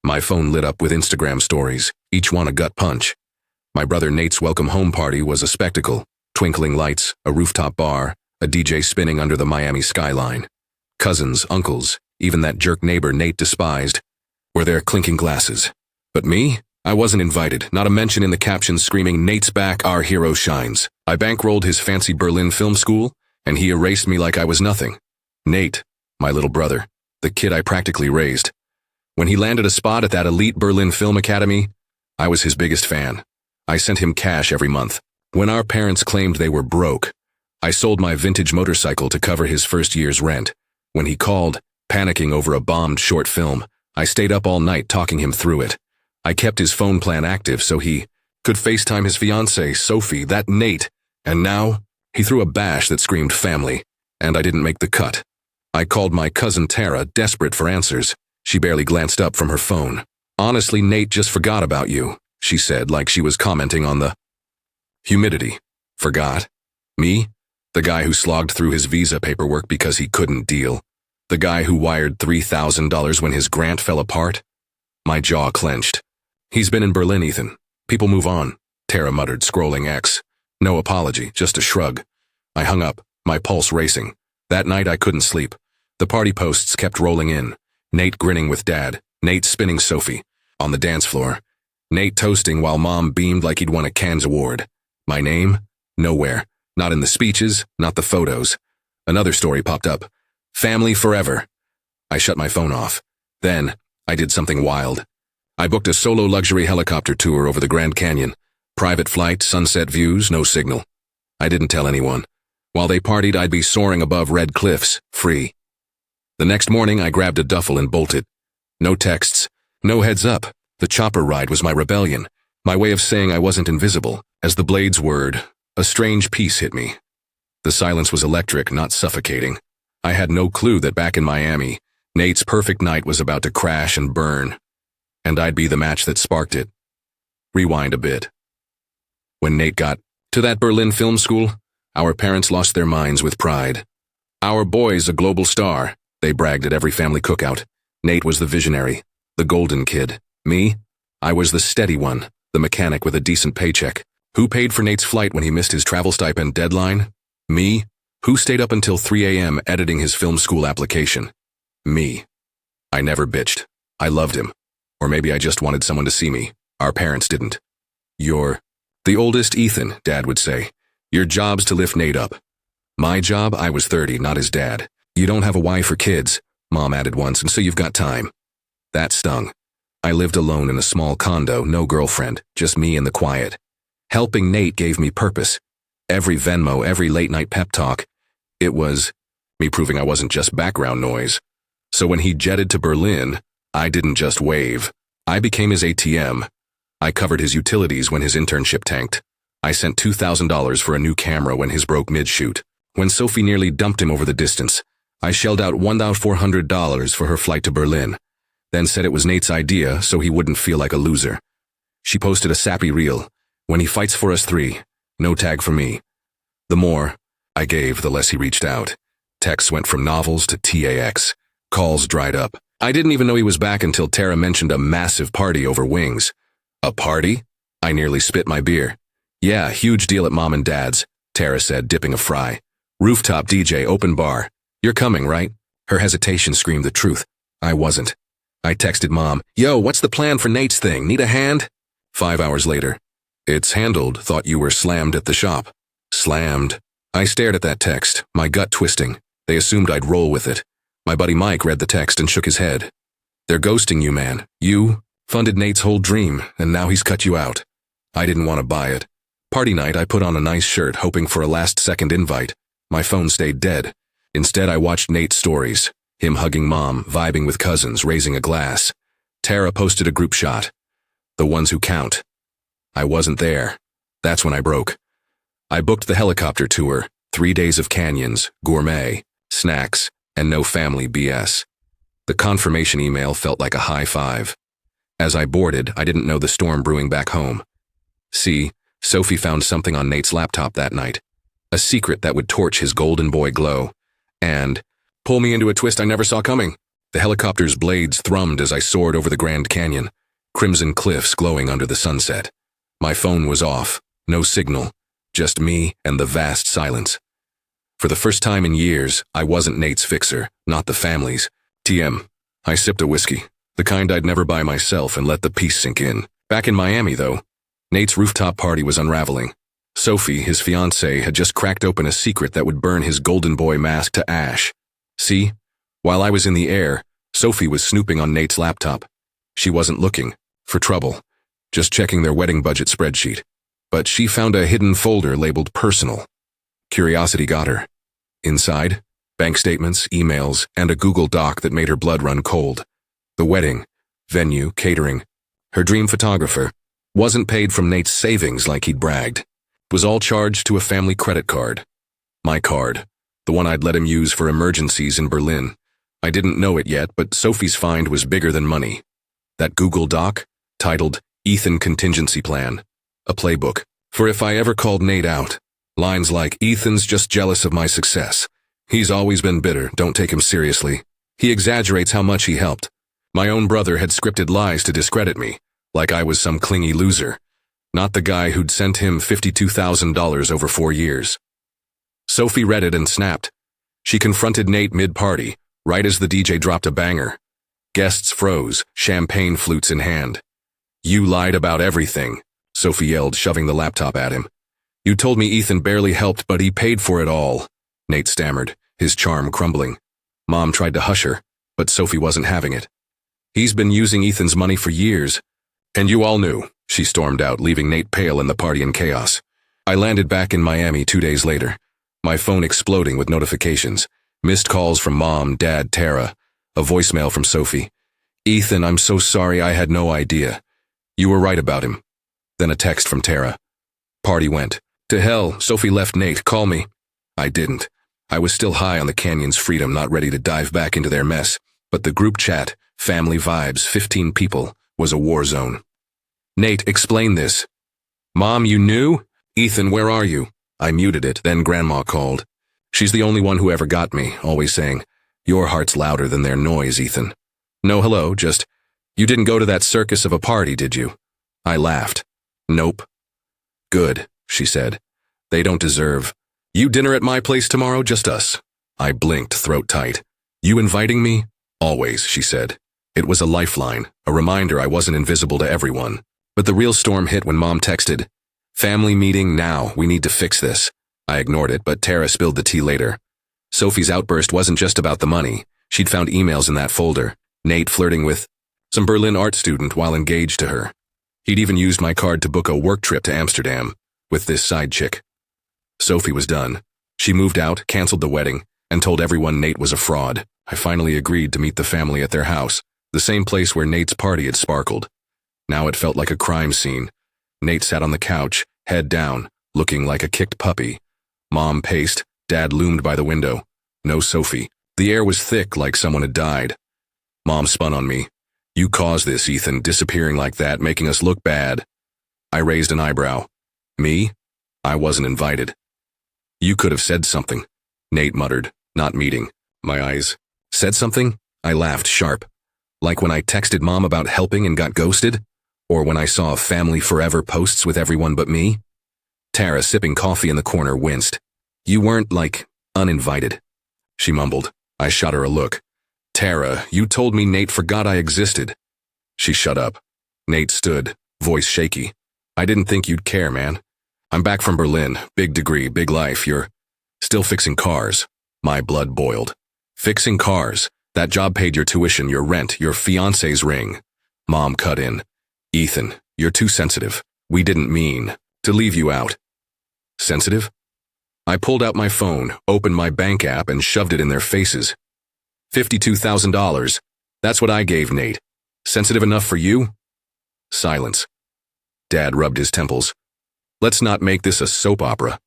My phone lit up with Instagram stories, each one a gut punch. My brother Nate's welcome home party was a spectacle. Twinkling lights, a rooftop bar, a DJ spinning under the Miami skyline. Cousins, uncles, even that jerk neighbor Nate despised, were there clinking glasses. But me? I wasn't invited, not a mention in the captions screaming, "Nate's back, our hero shines." I bankrolled his fancy Berlin film school, and he erased me like I was nothing. Nate, my little brother, the kid I practically raised. When he landed a spot at that elite Berlin Film Academy, I was his biggest fan. I sent him cash every month. When our parents claimed they were broke, I sold my vintage motorcycle to cover his first year's rent. When he called, panicking over a bombed short film, I stayed up all night talking him through it. I kept his phone plan active so he could FaceTime his fiancée, Sophie, that Nate. And now, he threw a bash that screamed family, and I didn't make the cut. I called my cousin Tara, desperate for answers. She barely glanced up from her phone. "Honestly, Nate just forgot about you," she said, like she was commenting on the humidity. Forgot? Me? The guy who slogged through his visa paperwork because he couldn't deal. The guy who wired $3,000 when his grant fell apart? My jaw clenched. "He's been in Berlin, Ethan. People move on," Tara muttered, scrolling X. No apology, just a shrug. I hung up, my pulse racing. That night I couldn't sleep. The party posts kept rolling in. Nate grinning with Dad, Nate spinning Sophie. On the dance floor, Nate toasting while Mom beamed like he'd won a Cannes Award. My name? Nowhere. Not in the speeches, not the photos. Another story popped up. Family forever. I shut my phone off. Then, I did something wild. I booked a solo luxury helicopter tour over the Grand Canyon. Private flight, sunset views, no signal. I didn't tell anyone. While they partied, I'd be soaring above red cliffs, free. The next morning, I grabbed a duffel and bolted. No texts, no heads up. The chopper ride was my rebellion, my way of saying I wasn't invisible. As the blade's word, a strange peace hit me. The silence was electric, not suffocating. I had no clue that back in Miami, Nate's perfect night was about to crash and burn. And I'd be the match that sparked it. Rewind a bit. When Nate got to that Berlin film school, our parents lost their minds with pride. "Our boy's a global star," they bragged at every family cookout. Nate was the visionary, the golden kid. Me? I was the steady one, the mechanic with a decent paycheck. Who paid for Nate's flight when he missed his travel stipend deadline? Me. Who stayed up until 3 a.m. editing his film school application? Me. I never bitched. I loved him. Or maybe I just wanted someone to see me. Our parents didn't. "You're the oldest, Ethan," Dad would say. "Your job's to lift Nate up." My job? I was 30, not his dad. "You don't have a wife or kids," Mom added once, "and so you've got time." That stung. I lived alone in a small condo, no girlfriend, just me and the quiet. Helping Nate gave me purpose. Every Venmo, every late-night pep talk, it was me proving I wasn't just background noise. So when he jetted to Berlin, I didn't just wave. I became his ATM. I covered his utilities when his internship tanked. I sent $2,000 for a new camera when his broke mid-shoot. When Sophie nearly dumped him over the distance, I shelled out $1,400 for her flight to Berlin, then said it was Nate's idea so he wouldn't feel like a loser. She posted a sappy reel. "When he fights for us three, no tag for me." The more I gave, the less he reached out. Texts went from novels to TAX. Calls dried up. I didn't even know he was back until Tara mentioned a massive party over wings. "A party?" I nearly spit my beer. "Yeah, huge deal at Mom and Dad's," Tara said, dipping a fry. "Rooftop DJ, open bar. You're coming, right?" Her hesitation screamed the truth. I wasn't. I texted Mom, "Yo, what's the plan for Nate's thing? Need a hand?" 5 hours later. "It's handled. Thought you were slammed at the shop." Slammed. I stared at that text, my gut twisting. They assumed I'd roll with it. My buddy Mike read the text and shook his head. "They're ghosting you, man. You funded Nate's whole dream, and now he's cut you out." I didn't want to buy it. Party night, I put on a nice shirt, hoping for a last-second invite. My phone stayed dead. Instead, I watched Nate's stories. Him hugging Mom, vibing with cousins, raising a glass. Tara posted a group shot. The ones who count. I wasn't there. That's when I broke. I booked the helicopter tour, 3 days of canyons, gourmet, snacks, and no family BS. The confirmation email felt like a high five. As I boarded, I didn't know the storm brewing back home. See, Sophie found something on Nate's laptop that night. A secret that would torch his golden boy glow. And pull me into a twist I never saw coming. The helicopter's blades thrummed as I soared over the Grand Canyon, crimson cliffs glowing under the sunset. My phone was off, no signal, just me and the vast silence. For the first time in years, I wasn't Nate's fixer, not the family's. TM. I sipped a whiskey, the kind I'd never buy myself, and let the peace sink in. Back in Miami, though, Nate's rooftop party was unraveling. Sophie, his fiancée, had just cracked open a secret that would burn his golden boy mask to ash. See? While I was in the air, Sophie was snooping on Nate's laptop. She wasn't looking for trouble, just checking their wedding budget spreadsheet. But she found a hidden folder labeled personal. Curiosity got her. Inside, bank statements, emails, and a Google Doc that made her blood run cold. The wedding, venue, catering, her dream photographer, wasn't paid from Nate's savings like he'd bragged. It was all charged to a family credit card. My card, the one I'd let him use for emergencies in Berlin. I didn't know it yet, but Sophie's find was bigger than money. That Google Doc, titled Ethan Contingency Plan, a playbook for if I ever called Nate out. Lines like, "Ethan's just jealous of my success. He's always been bitter, don't take him seriously. He exaggerates how much he helped." My own brother had scripted lies to discredit me, like I was some clingy loser, not the guy who'd sent him $52,000 over 4 years. Sophie read it and snapped. She confronted Nate mid-party, right as the DJ dropped a banger. Guests froze, champagne flutes in hand. "You lied about everything," Sophie yelled, shoving the laptop at him. "You told me Ethan barely helped, but he paid for it all," Nate stammered, his charm crumbling. Mom tried to hush her, but Sophie wasn't having it. "He's been using Ethan's money for years. And you all knew," she stormed out, leaving Nate pale and the party in chaos. I landed back in Miami 2 days later, my phone exploding with notifications. Missed calls from Mom, Dad, Tara. A voicemail from Sophie. "Ethan, I'm so sorry, I had no idea. You were right about him." Then a text from Tara. "Party went to hell. Sophie left Nate. Call me." I didn't. I was still high on the canyon's freedom, not ready to dive back into their mess. But the group chat, family vibes, 15 people, was a war zone. "Nate, explain this." "Mom, you knew? Ethan, where are you?" I muted it, then Grandma called. She's the only one who ever got me, always saying, "Your heart's louder than their noise, Ethan." No hello, just, "You didn't go to that circus of a party, did you?" I laughed. "Nope." "Good," she said. "They don't deserve. You dinner at my place tomorrow, just us." I blinked, throat tight. "You inviting me?" "Always," she said. It was a lifeline, a reminder I wasn't invisible to everyone. But the real storm hit when Mom texted, "Family meeting now, we need to fix this." I ignored it, but Tara spilled the tea later. Sophie's outburst wasn't just about the money. She'd found emails in that folder. Nate flirting with some Berlin art student while engaged to her. He'd even used my card to book a work trip to Amsterdam with this side chick. Sophie was done. She moved out, canceled the wedding, and told everyone Nate was a fraud. I finally agreed to meet the family at their house, the same place where Nate's party had sparkled. Now it felt like a crime scene. Nate sat on the couch, head down, looking like a kicked puppy. Mom paced, Dad loomed by the window. No Sophie. The air was thick like someone had died. Mom spun on me. "You caused this, Ethan, disappearing like that, making us look bad." I raised an eyebrow. "Me? I wasn't invited." "You could have said something," Nate muttered, not meeting my eyes. "Said something?" I laughed sharp. "Like when I texted Mom about helping and got ghosted? Or when I saw Family Forever posts with everyone but me?" Tara, sipping coffee in the corner, winced. "You weren't, like, uninvited," she mumbled. I shot her a look. "Tara, you told me Nate forgot I existed." She shut up. Nate stood, voice shaky. "I didn't think you'd care, man. I'm back from Berlin, big degree, big life. You're still fixing cars." My blood boiled. "Fixing cars? That job paid your tuition, your rent, your fiancé's ring." Mom cut in. "Ethan, you're too sensitive. We didn't mean to leave you out." Sensitive? I pulled out my phone, opened my bank app, and shoved it in their faces. $52,000. That's what I gave Nate. Sensitive enough for you? Silence. Dad rubbed his temples. "Let's not make this a soap opera."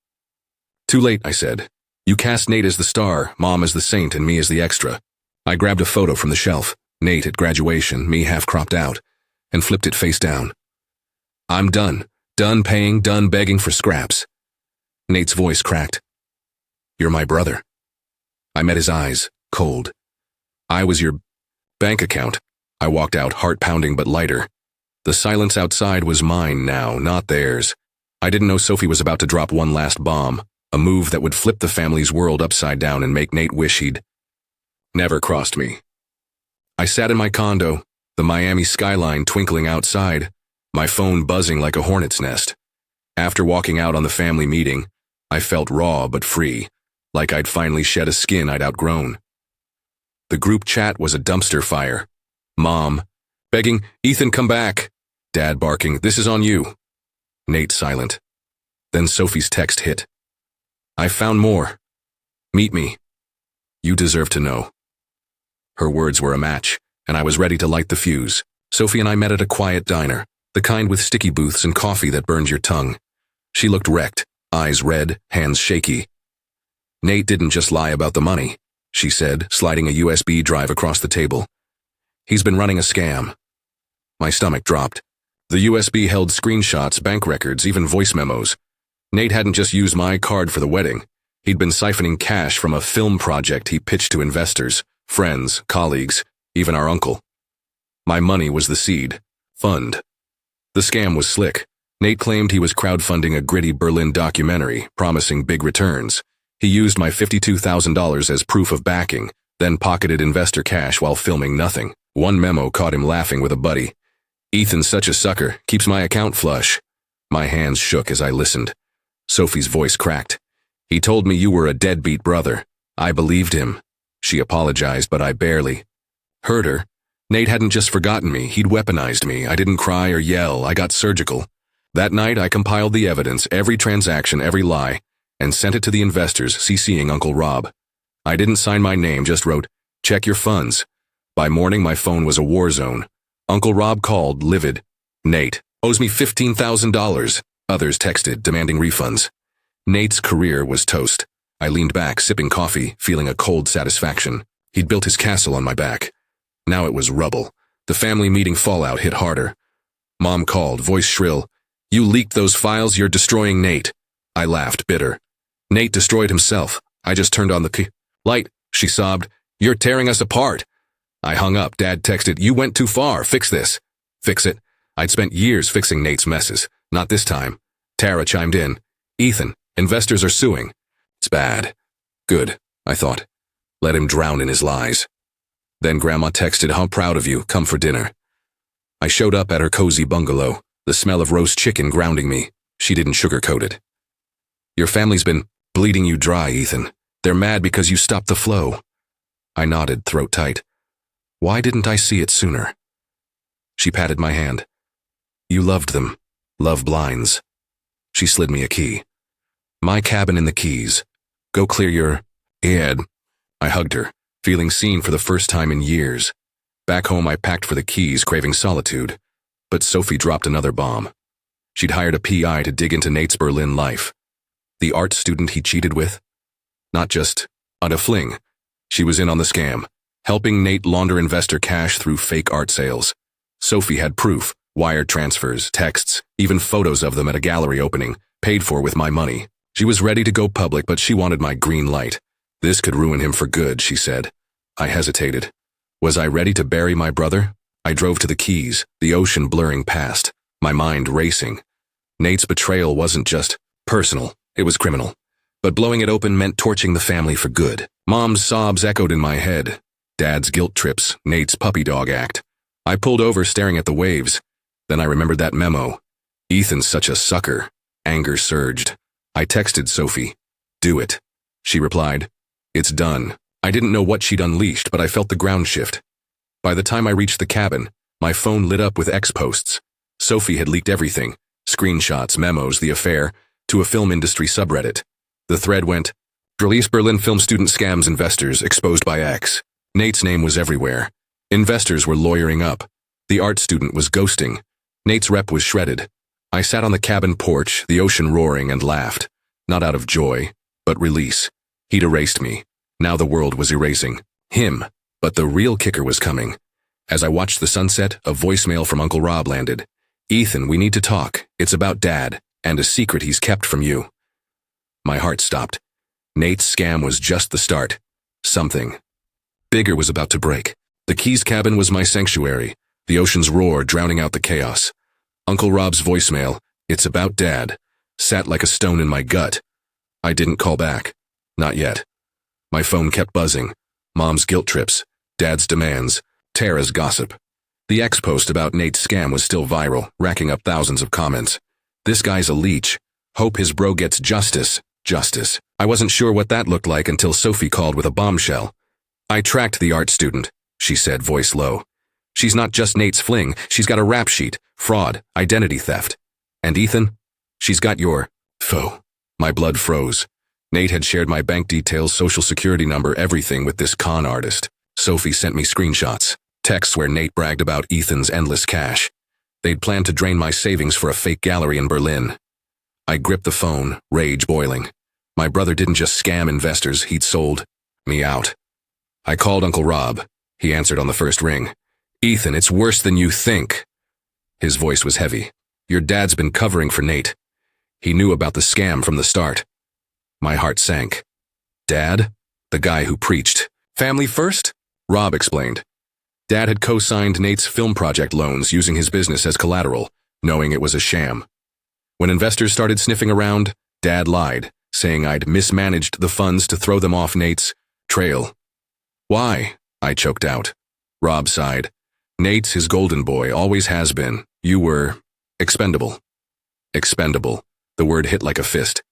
"Too late," I said. "You cast Nate as the star, Mom as the saint, and me as the extra." I grabbed a photo from the shelf, Nate at graduation, me half cropped out, and flipped it face down. "I'm done. Done paying, done begging for scraps." Nate's voice cracked. "You're my brother." I met his eyes, cold. "I was your bank account. I walked out, heart pounding but lighter. The silence outside was mine now, not theirs. I didn't know Sophie was about to drop one last bomb, a move that would flip the family's world upside down and make Nate wish he'd never crossed me. I sat in my condo, the Miami skyline twinkling outside, my phone buzzing like a hornet's nest. After walking out on the family meeting, I felt raw but free, like I'd finally shed a skin I'd outgrown. The group chat was a dumpster fire. Mom begging, "Ethan, come back." Dad barking, "This is on you." Nate silent. Then Sophie's text hit. "I found more. Meet me. You deserve to know." Her words were a match, and I was ready to light the fuse. Sophie and I met at a quiet diner, the kind with sticky booths and coffee that burns your tongue. She looked wrecked, eyes red, hands shaky. "Nate didn't just lie about the money," she said, sliding a USB drive across the table. "He's been running a scam." My stomach dropped. The USB held screenshots, bank records, even voice memos. Nate hadn't just used my card for the wedding. He'd been siphoning cash from a film project he pitched to investors, friends, colleagues, even our uncle. My money was the seed. Fund. The scam was slick. Nate claimed he was crowdfunding a gritty Berlin documentary, promising big returns. He used my $52,000 as proof of backing, then pocketed investor cash while filming nothing. One memo caught him laughing with a buddy. "Ethan's such a sucker, keeps my account flush." My hands shook as I listened. Sophie's voice cracked. "He told me you were a deadbeat brother. I believed him." She apologized, but I barely heard her. Nate hadn't just forgotten me, he'd weaponized me. I didn't cry or yell, I got surgical. That night I compiled the evidence, every transaction, every lie, and sent it to the investors, CCing Uncle Rob. I didn't sign my name, just wrote, "Check your funds." By morning my phone was a war zone. Uncle Rob called, livid. "Nate owes me $15,000. Others texted, demanding refunds. Nate's career was toast. I leaned back, sipping coffee, feeling a cold satisfaction. He'd built his castle on my back. Now it was rubble. The family meeting fallout hit harder. Mom called, voice shrill. "You leaked those files, you're destroying Nate." I laughed, bitter. "Nate destroyed himself. I just turned on the light," she sobbed. "You're tearing us apart." I hung up. Dad texted, "You went too far. Fix this." Fix it? I'd spent years fixing Nate's messes. Not this time. Tara chimed in. "Ethan, investors are suing." "It's bad." "Good," I thought. Let him drown in his lies. Then Grandma texted, "How proud of you. Come for dinner." I showed up at her cozy bungalow, the smell of roast chicken grounding me. She didn't sugarcoat it. "Your family's been bleeding you dry, Ethan. They're mad because you stopped the flow." I nodded, throat tight. Why didn't I see it sooner? She patted my hand. "You loved them. Love blinds." She slid me a key. "My cabin in the Keys. Go clear your head." I hugged her, feeling seen for the first time in years. Back home I packed for the Keys, craving solitude. But Sophie dropped another bomb. She'd hired a PI to dig into Nate's Berlin life. The art student he cheated with? Not just on a fling. She was in on the scam, helping Nate launder investor cash through fake art sales. Sophie had proof, wire transfers, texts, even photos of them at a gallery opening, paid for with my money. She was ready to go public, but she wanted my green light. This could ruin him for good, she said. I hesitated. Was I ready to bury my brother? I drove to the Keys, the ocean blurring past, my mind racing. Nate's betrayal wasn't just personal, it was criminal. But blowing it open meant torching the family for good. Mom's sobs echoed in my head. Dad's guilt trips, Nate's puppy dog act. I pulled over, staring at the waves. Then I remembered that memo. "Ethan's such a sucker." Anger surged. I texted Sophie. "Do it." She replied, "It's done." I didn't know what she'd unleashed, but I felt the ground shift. By the time I reached the cabin, my phone lit up with X-posts. Sophie had leaked everything, screenshots, memos, the affair, to a film industry subreddit. The thread went, "Release Berlin film student scams investors exposed by X." Nate's name was everywhere. Investors were lawyering up. The art student was ghosting. Nate's rep was shredded. I sat on the cabin porch, the ocean roaring, and laughed. Not out of joy, but release. He'd erased me. Now the world was erasing him. But the real kicker was coming. As I watched the sunset, a voicemail from Uncle Rob landed. "Ethan, we need to talk. It's about Dad, and a secret he's kept from you." My heart stopped. Nate's scam was just the start. Something bigger was about to break. The Keys cabin was my sanctuary, the ocean's roar drowning out the chaos. Uncle Rob's voicemail, "It's about Dad," sat like a stone in my gut. I didn't call back. Not yet. My phone kept buzzing. Mom's guilt trips, Dad's demands, Tara's gossip. The X post about Nate's scam was still viral, racking up thousands of comments. "This guy's a leech. Hope his bro gets justice." Justice. I wasn't sure what that looked like until Sophie called with a bombshell. "I tracked the art student," she said, voice low. "She's not just Nate's fling, she's got a rap sheet, fraud, identity theft. And Ethan? She's got your foe." My blood froze. Nate had shared my bank details, social security number, everything with this con artist. Sophie sent me screenshots, texts where Nate bragged about Ethan's endless cash. They'd planned to drain my savings for a fake gallery in Berlin. I gripped the phone, rage boiling. My brother didn't just scam investors, he'd sold me out. I called Uncle Rob. He answered on the first ring. "Ethan, it's worse than you think." His voice was heavy. "Your dad's been covering for Nate. He knew about the scam from the start." My heart sank. Dad? The guy who preached family first? Rob explained. Dad had co-signed Nate's film project loans using his business as collateral, knowing it was a sham. When investors started sniffing around, Dad lied, saying I'd mismanaged the funds to throw them off Nate's trail. "Why?" I choked out. Rob sighed. "Nate's his golden boy, always has been. You were expendable." Expendable. The word hit like a fist.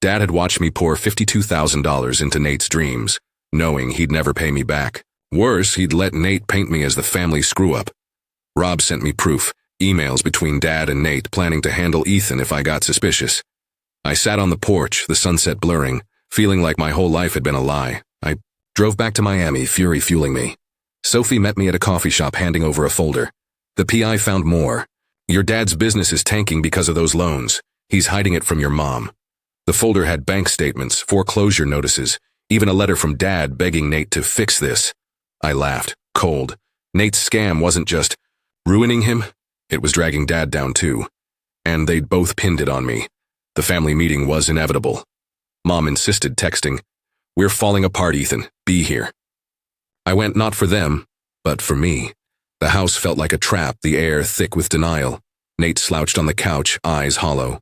Dad had watched me pour $52,000 into Nate's dreams, knowing he'd never pay me back. Worse, he'd let Nate paint me as the family screw-up. Rob sent me proof, emails between Dad and Nate planning to handle Ethan if I got suspicious. I sat on the porch, the sunset blurring, feeling like my whole life had been a lie. I drove back to Miami, fury fueling me. Sophie met me at a coffee shop handing over a folder. The PI found more. "Your dad's business is tanking because of those loans. He's hiding it from your mom." The folder had bank statements, foreclosure notices, even a letter from Dad begging Nate to fix this. I laughed, cold. Nate's scam wasn't just ruining him, it was dragging Dad down too. And they'd both pinned it on me. The family meeting was inevitable. Mom insisted, texting, "We're falling apart, Ethan. Be here." I went not for them, but for me. The house felt like a trap, the air thick with denial. Nate slouched on the couch, eyes hollow.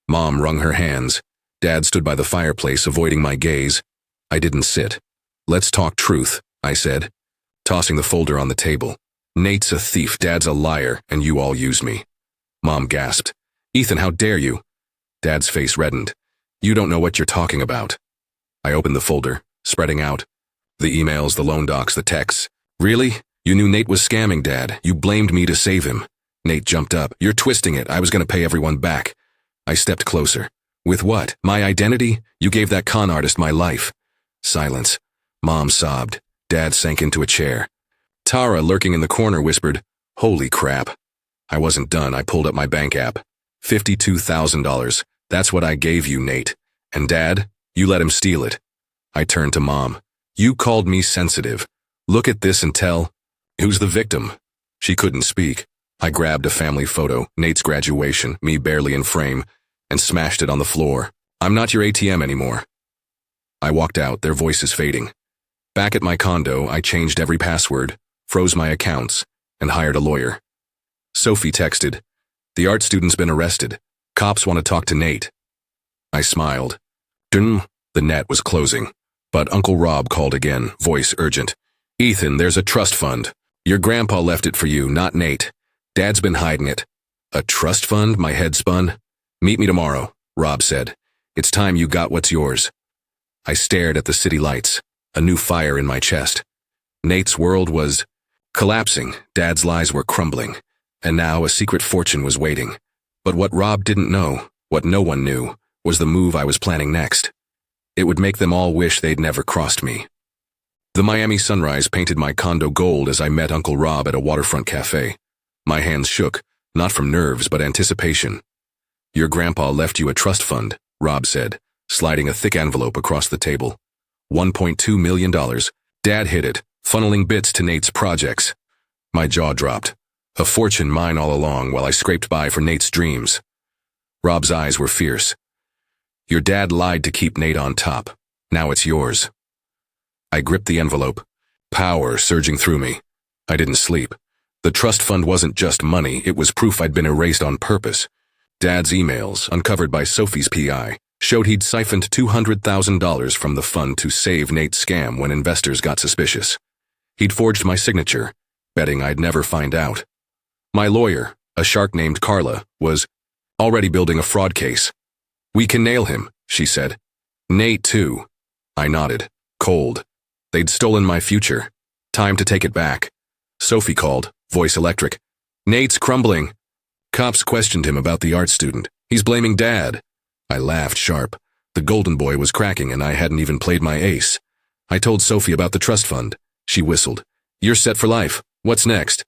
Mom wrung her hands. Dad stood by the fireplace, avoiding my gaze. I didn't sit. "Let's talk truth," I said, tossing the folder on the table. "Nate's a thief, Dad's a liar, and you all used me." Mom gasped. "Ethan, how dare you?" Dad's face reddened. "You don't know what you're talking about." I opened the folder, spreading out. The emails, the loan docs, the texts. "Really? You knew Nate was scamming, Dad. You blamed me to save him." Nate jumped up. "You're twisting it. I was going to pay everyone back." I stepped closer. "With what? My identity? You gave that con artist my life." Silence. Mom sobbed. Dad sank into a chair. Tara, lurking in the corner, whispered, "Holy crap." I wasn't done. I pulled up my bank app. $52,000. That's what I gave you, Nate. And Dad, you let him steal it. I turned to Mom. "You called me sensitive. Look at this and tell." "Who's the victim?" She couldn't speak. I grabbed a family photo, Nate's graduation, me barely in frame, and smashed it on the floor. "I'm not your ATM anymore." I walked out, their voices fading. Back at my condo, I changed every password, froze my accounts, and hired a lawyer. Sophie texted, "The art student's been arrested. Cops want to talk to Nate." I smiled. Dun. The net was closing. But Uncle Rob called again, voice urgent. "Ethan, there's a trust fund. Your grandpa left it for you, not Nate. Dad's been hiding it." "A trust fund?" My head spun. "Meet me tomorrow," Rob said. "It's time you got what's yours." I stared at the city lights, a new fire in my chest. Nate's world was collapsing, Dad's lies were crumbling, and now a secret fortune was waiting. But what Rob didn't know, what no one knew, was the move I was planning next. It would make them all wish they'd never crossed me. The Miami sunrise painted my condo gold as I met Uncle Rob at a waterfront cafe. My hands shook, not from nerves but anticipation. "Your grandpa left you a trust fund," Rob said, sliding a thick envelope across the table. $1.2 million. Dad hid it, funneling bits to Nate's projects. My jaw dropped. A fortune mine all along while I scraped by for Nate's dreams. Rob's eyes were fierce. "Your dad lied to keep Nate on top. Now it's yours." I gripped the envelope, power surging through me. I didn't sleep. The trust fund wasn't just money, it was proof I'd been erased on purpose. Dad's emails, uncovered by Sophie's PI, showed he'd siphoned $200,000 from the fund to save Nate's scam when investors got suspicious. He'd forged my signature, betting I'd never find out. My lawyer, a shark named Carla, was already building a fraud case. "We can nail him," she said. "Nate, too." I nodded, cold. They'd stolen my future. Time to take it back. Sophie called, voice electric. "Nate's crumbling." Cops questioned him about the art student. "He's blaming Dad." I laughed sharp. The golden boy was cracking and I hadn't even played my ace. I told Sophie about the trust fund. She whistled. "You're set for life. What's next?"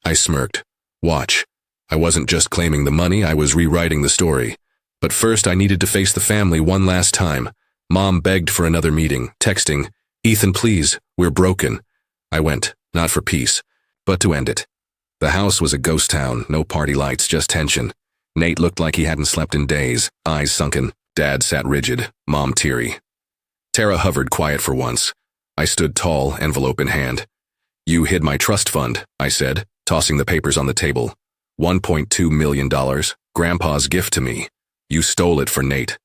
I smirked. "Watch. I wasn't just claiming the money, I was rewriting the story. But first I needed to face the family one last time. Mom begged for another meeting, texting, "Ethan, please, we're broken." I went, not for peace, but to end it. The house was a ghost town, no party lights, just tension. Nate looked like he hadn't slept in days, eyes sunken. Dad sat rigid, Mom teary. Tara hovered quiet for once. I stood tall, envelope in hand. "You hid my trust fund," I said, tossing the papers on the table. $1.2 million, Grandpa's gift to me. "You stole it for Nate."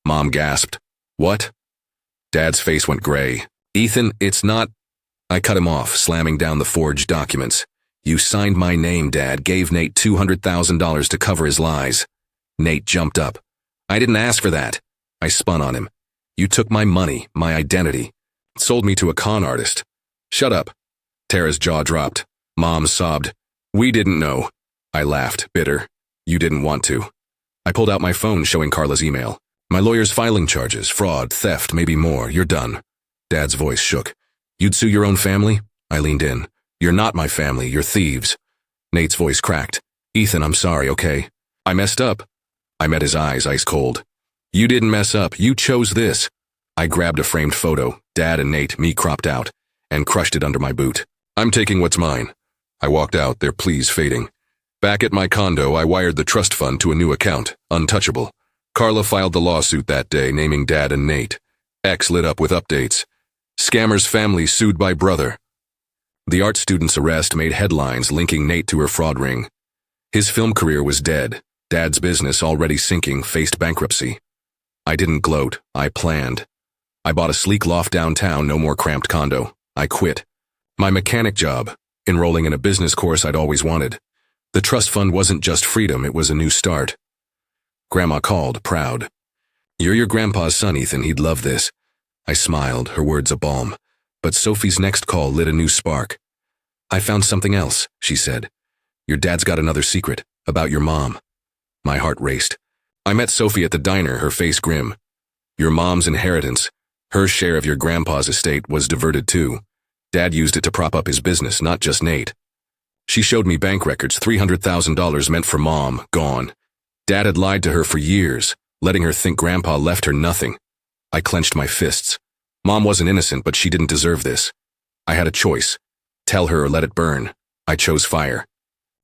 Mom gasped. "What?" Dad's face went gray. "Ethan, it's not—" I cut him off, slamming down the forged documents. "You signed my name, Dad, gave Nate $200,000 to cover his lies." Nate jumped up. "I didn't ask for that." I spun on him. "You took my money, my identity. Sold me to a con artist." "Shut up." Tara's jaw dropped. Mom sobbed. "We didn't know." I laughed, bitter. "You didn't want to." I pulled out my phone, showing Carla's email. "My lawyer's filing charges, fraud, theft, maybe more. You're done." Dad's voice shook. "You'd sue your own family?" I leaned in. "You're not my family, you're thieves." Nate's voice cracked. "Ethan, I'm sorry, okay? I messed up." I met his eyes, ice cold. "You didn't mess up, you chose this." I grabbed a framed photo, Dad and Nate, me cropped out, and crushed it under my boot. "I'm taking what's mine." I walked out, their pleas fading. Back at my condo, I wired the trust fund to a new account, untouchable. Carla filed the lawsuit that day, naming Dad and Nate. X lit up with updates. "Scammer's family sued by brother." The art student's arrest made headlines linking Nate to her fraud ring. His film career was dead. Dad's business, already sinking, faced bankruptcy. I didn't gloat, I planned. I bought a sleek loft downtown, no more cramped condo. I quit. My mechanic job, enrolling in a business course I'd always wanted. The trust fund wasn't just freedom, it was a new start. Grandma called, proud. "You're your grandpa's son, Ethan, he'd love this." I smiled, her words a balm. But Sophie's next call lit a new spark. "I found something else," she said. "Your dad's got another secret, about your mom." My heart raced. I met Sophie at the diner, her face grim. "Your mom's inheritance, her share of your grandpa's estate, was diverted too. Dad used it to prop up his business, not just Nate." She showed me bank records, $300,000 meant for Mom, gone. Dad had lied to her for years, letting her think Grandpa left her nothing. I clenched my fists. Mom wasn't innocent, but she didn't deserve this. I had a choice. Tell her or let it burn. I chose fire.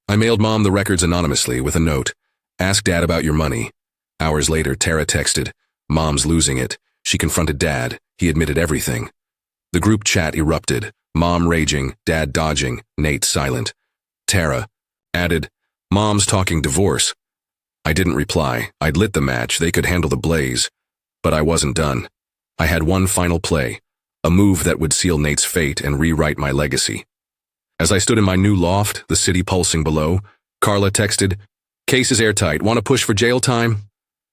I mailed Mom the records anonymously with a note. "Ask Dad about your money." Hours later, Tara texted. "Mom's losing it." She confronted Dad. He admitted everything. The group chat erupted. Mom raging, Dad dodging, Nate silent. Tara added, "Mom's talking divorce." I didn't reply. I'd lit the match. They could handle the blaze. But I wasn't done. I had one final play, a move that would seal Nate's fate and rewrite my legacy. As I stood in my new loft, the city pulsing below, Carla texted, "Case is airtight. Want to push for jail time?"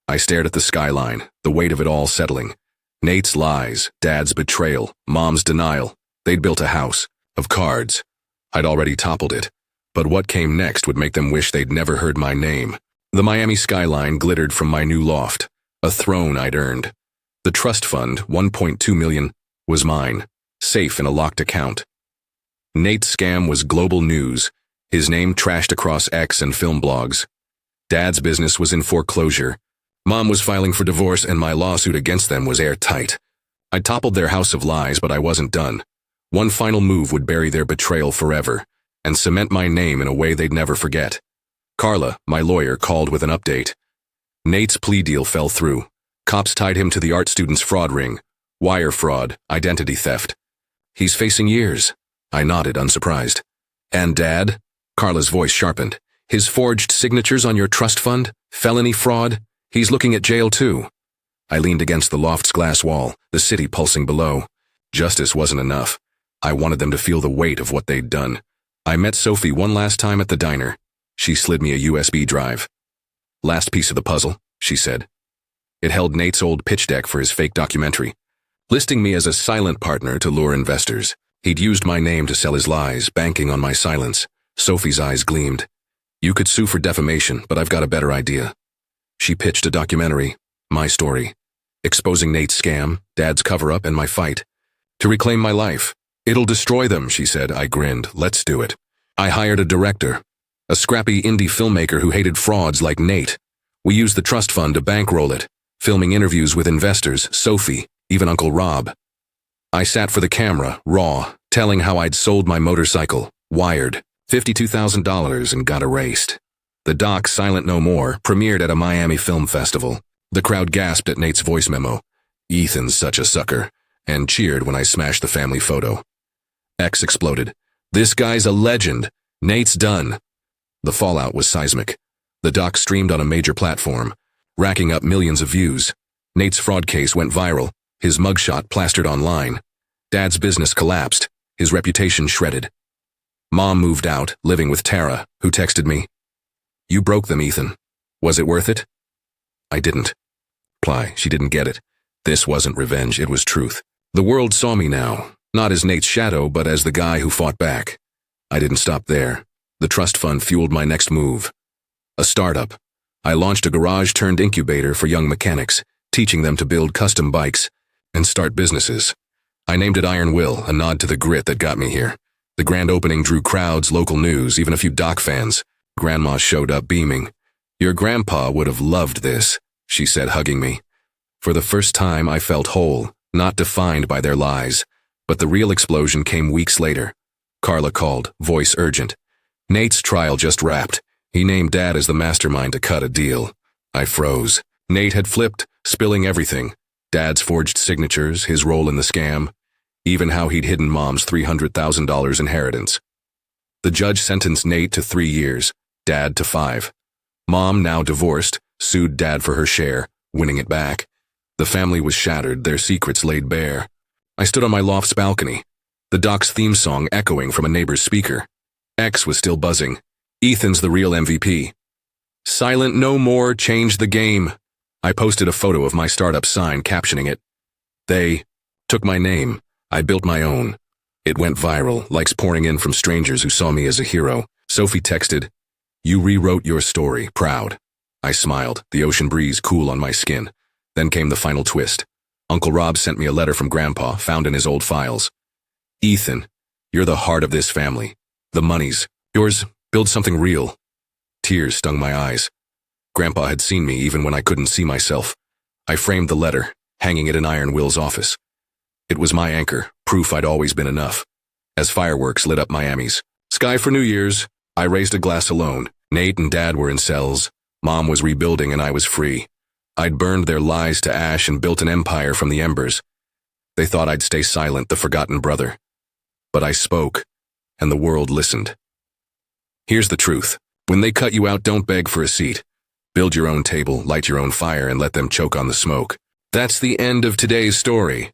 I stared at the skyline, the weight of it all settling. Nate's lies, Dad's betrayal, Mom's denial. They'd built a house, of cards. I'd already toppled it. But what came next would make them wish they'd never heard my name. The Miami skyline glittered from my new loft, a throne I'd earned. The trust fund, $1.2 million, was mine, safe in a locked account. Nate's scam was global news, his name trashed across X and film blogs. Dad's business was in foreclosure. Mom was filing for divorce and my lawsuit against them was airtight. I toppled their house of lies, but I wasn't done. One final move would bury their betrayal forever and cement my name in a way they'd never forget. Carla, my lawyer, called with an update. Nate's plea deal fell through. Cops tied him to the art student's fraud ring. Wire fraud, identity theft. "He's facing years." I nodded, unsurprised. And Dad? Carla's voice sharpened. His forged signatures on your trust fund? Felony fraud? He's looking at jail too. I leaned against the loft's glass wall, the city pulsing below. Justice wasn't enough. I wanted them to feel the weight of what they'd done. I met Sophie one last time at the diner. She slid me a USB drive. Last piece of the puzzle, she said. It held Nate's old pitch deck for his fake documentary, listing me as a silent partner to lure investors. He'd used my name to sell his lies, banking on my silence. Sophie's eyes gleamed. You could sue for defamation, but I've got a better idea. She pitched a documentary, my story, exposing Nate's scam, Dad's cover-up, and my fight to reclaim my life. It'll destroy them, she said. I grinned. Let's do it. I hired a director, a scrappy indie filmmaker who hated frauds like Nate. We used the trust fund to bankroll it, filming interviews with investors, Sophie, even Uncle Rob. I sat for the camera, raw, telling how I'd sold my motorcycle, wired, $52,000 and got erased. The doc, Silent No More, premiered at a Miami film festival. The crowd gasped at Nate's voice memo. Ethan's such a sucker, and cheered when I smashed the family photo. X exploded. This guy's a legend. Nate's done. The fallout was seismic. The doc streamed on a major platform, racking up millions of views. Nate's fraud case went viral, his mugshot plastered online. Dad's business collapsed, his reputation shredded. Mom moved out, living with Tara, who texted me, "You broke them, Ethan. Was it worth it?" I didn't. She didn't get it. This wasn't revenge, it was truth. The world saw me now, not as Nate's shadow, but as the guy who fought back. I didn't stop there. The trust fund fueled my next move. A startup. I launched a garage-turned-incubator for young mechanics, teaching them to build custom bikes and start businesses. I named it Iron Will, a nod to the grit that got me here. The grand opening drew crowds, local news, even a few Doc fans. Grandma showed up beaming. "Your grandpa would have loved this," she said, hugging me. For the first time, I felt whole, not defined by their lies. But the real explosion came weeks later. Carla called, voice urgent. Nate's trial just wrapped. He named Dad as the mastermind to cut a deal. I froze. Nate had flipped, spilling everything. Dad's forged signatures, his role in the scam, even how he'd hidden Mom's $300,000 inheritance. The judge sentenced Nate to 3 years, Dad to 5. Mom, now divorced, sued Dad for her share, winning it back. The family was shattered, their secrets laid bare. I stood on my loft's balcony, the doc's theme song echoing from a neighbor's speaker. X was still buzzing. Ethan's the real MVP. Silent No More changed the game. I posted a photo of my startup sign captioning it. They took my name. I built my own. It went viral, likes pouring in from strangers who saw me as a hero. Sophie texted, "You rewrote your story, proud." I smiled, the ocean breeze cool on my skin. Then came the final twist. Uncle Rob sent me a letter from Grandpa, found in his old files. "Ethan, you're the heart of this family. The money's yours. Build something real." Tears stung my eyes. Grandpa had seen me even when I couldn't see myself. I framed the letter, hanging it in Iron Will's office. It was my anchor, proof I'd always been enough. As fireworks lit up Miami's sky for New Year's, I raised a glass alone. Nate and Dad were in cells. Mom was rebuilding and I was free. I'd burned their lies to ash and built an empire from the embers. They thought I'd stay silent, the forgotten brother. But I spoke, and the world listened. Here's the truth. When they cut you out, don't beg for a seat. Build your own table, light your own fire, and let them choke on the smoke. That's the end of today's story.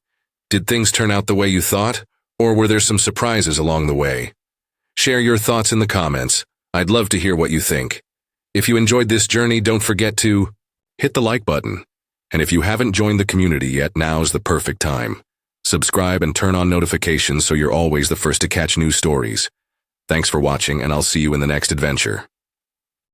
Did things turn out the way you thought, or were there some surprises along the way? Share your thoughts in the comments. I'd love to hear what you think. If you enjoyed this journey, don't forget to hit the like button. And if you haven't joined the community yet, now's the perfect time. Subscribe and turn on notifications so you're always the first to catch new stories. Thanks for watching, and I'll see you in the next adventure.